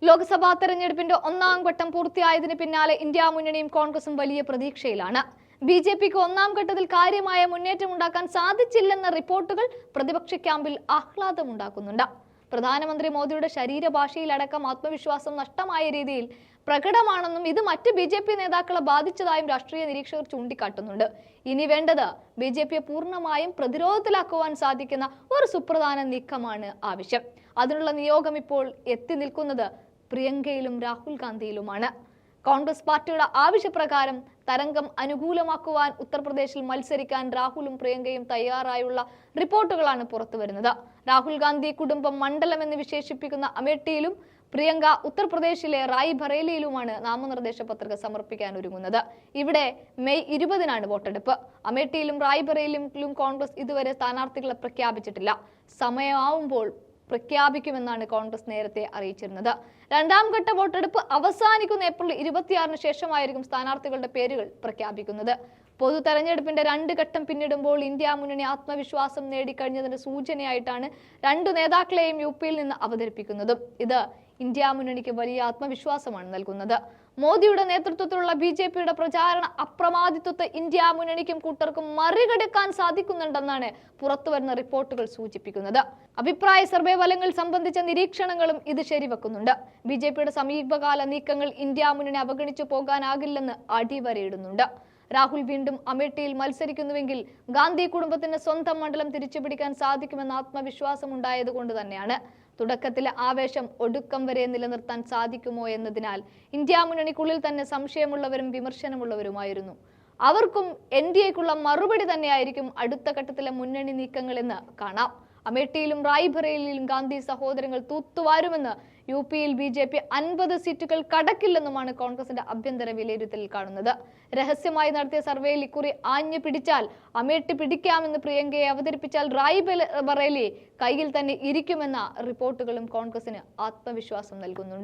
ലോക്സഭാ തെരഞ്ഞെടുപ്പിന്റെ ഒന്നാം ഘട്ടം പൂർത്തിയായതിന് പിന്നാലെ ഇന്ത്യ മുന്നണിയും കോൺഗ്രസും വലിയ പ്രതീക്ഷയിലാണ്. ബിജെപിക്ക് ഒന്നാം ഘട്ടത്തിൽ കാര്യമായ മുന്നേറ്റമുണ്ടാക്കാൻ സാധിച്ചില്ലെന്ന റിപ്പോർട്ടുകൾ പ്രതിപക്ഷ ക്യാമ്പിൽ ആഹ്ലാദമുണ്ടാക്കുന്നുണ്ട്. പ്രധാനമന്ത്രി മോദിയുടെ ശരീരഭാഷയിലടക്കം ആത്മവിശ്വാസം നഷ്ടമായ രീതിയിൽ പ്രകടമാണെന്നും ഇത് മറ്റ് ബിജെപി നേതാക്കളെ ബാധിച്ചതായും രാഷ്ട്രീയ നിരീക്ഷകർ ചൂണ്ടിക്കാട്ടുന്നുണ്ട്. ഇനി വേണ്ടത് ബിജെപിയെ പൂർണ്ണമായും പ്രതിരോധത്തിലാക്കുവാൻ സാധിക്കുന്ന ഒരു സുപ്രധാന നീക്കമാണ് ആവശ്യം. അതിനുള്ള നിയോഗം ഇപ്പോൾ എത്തി നിൽക്കുന്നത് പ്രിയങ്കയിലും രാഹുൽ ഗാന്ധിയിലുമാണ്. കോൺഗ്രസ് പാർട്ടിയുടെ ആവശ്യപ്രകാരം തരംഗം അനുകൂലമാക്കുവാൻ ഉത്തർപ്രദേശിൽ മത്സരിക്കാൻ രാഹുലും പ്രിയങ്കയും തയ്യാറായുള്ള റിപ്പോർട്ടുകളാണ് പുറത്തുവരുന്നത്. രാഹുൽ ഗാന്ധി കുടുംബം മണ്ഡലം എന്ന് വിശേഷിപ്പിക്കുന്ന അമേഠിയിലും പ്രിയങ്ക ഉത്തർപ്രദേശിലെ റായ്ബറേലിയിലുമാണ് നാമനിർദ്ദേശ പത്രിക സമർപ്പിക്കാൻ ഒരുങ്ങുന്നത്. ഇവിടെ മെയ് 20-നാണ് വോട്ടെടുപ്പ്. അമേഠിയിലും റായ്ബറേലിയിലും കോൺഗ്രസ് ഇതുവരെ സ്ഥാനാർത്ഥികളെ പ്രഖ്യാപിച്ചിട്ടില്ല. സമയമാവുമ്പോൾ പ്രഖ്യാപിക്കുമെന്നാണ് കോൺഗ്രസ് നേരത്തെ അറിയിച്ചിരുന്നത്. രണ്ടാം ഘട്ട വോട്ടെടുപ്പ് അവസാനിക്കുന്ന ഏപ്രിൽ 26-ന് ശേഷമായിരിക്കും സ്ഥാനാർത്ഥികളുടെ പേരുകൾ പ്രഖ്യാപിക്കുന്നത്. പൊതു തെരഞ്ഞെടുപ്പിന്റെ 2 ഘട്ടം പിന്നിടുമ്പോൾ ഇന്ത്യ മുന്നണി ആത്മവിശ്വാസം നേടിക്കഴിഞ്ഞതിന്റെ സൂചനയായിട്ടാണ് 2 നേതാക്കളെയും യുപിയിൽ നിന്ന് അവതരിപ്പിക്കുന്നതും. ഇത് ഇന്ത്യ മുന്നണിക്ക് വലിയ ആത്മവിശ്വാസമാണ് നൽകുന്നത്. മോദിയുടെ നേതൃത്വത്തിലുള്ള ബിജെപിയുടെ പ്രചാരണ അപ്രമാദിത്വത്തെ ഇന്ത്യ മുന്നണിക്കും കൂട്ടർക്കും മറികടക്കാൻ സാധിക്കുന്നുണ്ടെന്നാണ് പുറത്തുവരുന്ന റിപ്പോർട്ടുകൾ സൂചിപ്പിക്കുന്നത്. അഭിപ്രായ സർവേ ഫലങ്ങൾ സംബന്ധിച്ച നിരീക്ഷണങ്ങളും ഇത് ശരിവെക്കുന്നുണ്ട്. ബിജെപിയുടെ സമീപകാല നീക്കങ്ങൾ ഇന്ത്യ മുന്നണി അവഗണിച്ചു പോകാനാകില്ലെന്ന് അടിവരയിടുന്നുണ്ട്. രാഹുൽ വീണ്ടും അമേഠിയിൽ മത്സരിക്കുന്നുവെങ്കിൽ ഗാന്ധി കുടുംബത്തിന് സ്വന്തം മണ്ഡലം തിരിച്ചുപിടിക്കാൻ സാധിക്കുമെന്ന ആത്മവിശ്വാസം ഉണ്ടായതുകൊണ്ട് തന്നെയാണ്. തുടക്കത്തിലെ ആവേശം ഒടുക്കം വരെ നിലനിർത്താൻ സാധിക്കുമോ എന്നതിനാൽ ഇന്ത്യ മുന്നണിക്കുള്ളിൽ തന്നെ സംശയമുള്ളവരും വിമർശനമുള്ളവരുമായിരുന്നു. അവർക്കും എൻഡിഎക്കുള്ള മറുപടി തന്നെയായിരിക്കും അടുത്ത ഘട്ടത്തിലെ മുന്നണി നീക്കങ്ങൾ എന്ന് കാണാം. അമേഠിയിലും റായ്ബറേലിയിലും ഗാന്ധി സഹോദരങ്ങൾ തൂത്തുവാരുമെന്ന് യുപിയിൽ ബിജെപി 50 സീറ്റുകൾ കടക്കില്ലെന്നുമാണ് കോൺഗ്രസിന്റെ ആഭ്യന്തര വിലയിരുത്തലിൽ കാണുന്നത്. രഹസ്യമായി നടത്തിയ സർവേയിൽ ഇക്കുറി ആഞ്ഞു പിടിച്ചാൽ അമേഠി പിടിക്കാമെന്ന് പ്രിയങ്കയെ അവതരിപ്പിച്ചാൽ റായ്ബറേലി കയ്യിൽ തന്നെ ഇരിക്കുമെന്ന റിപ്പോർട്ടുകളും കോൺഗ്രസിന് ആത്മവിശ്വാസം നൽകുന്നുണ്ട്.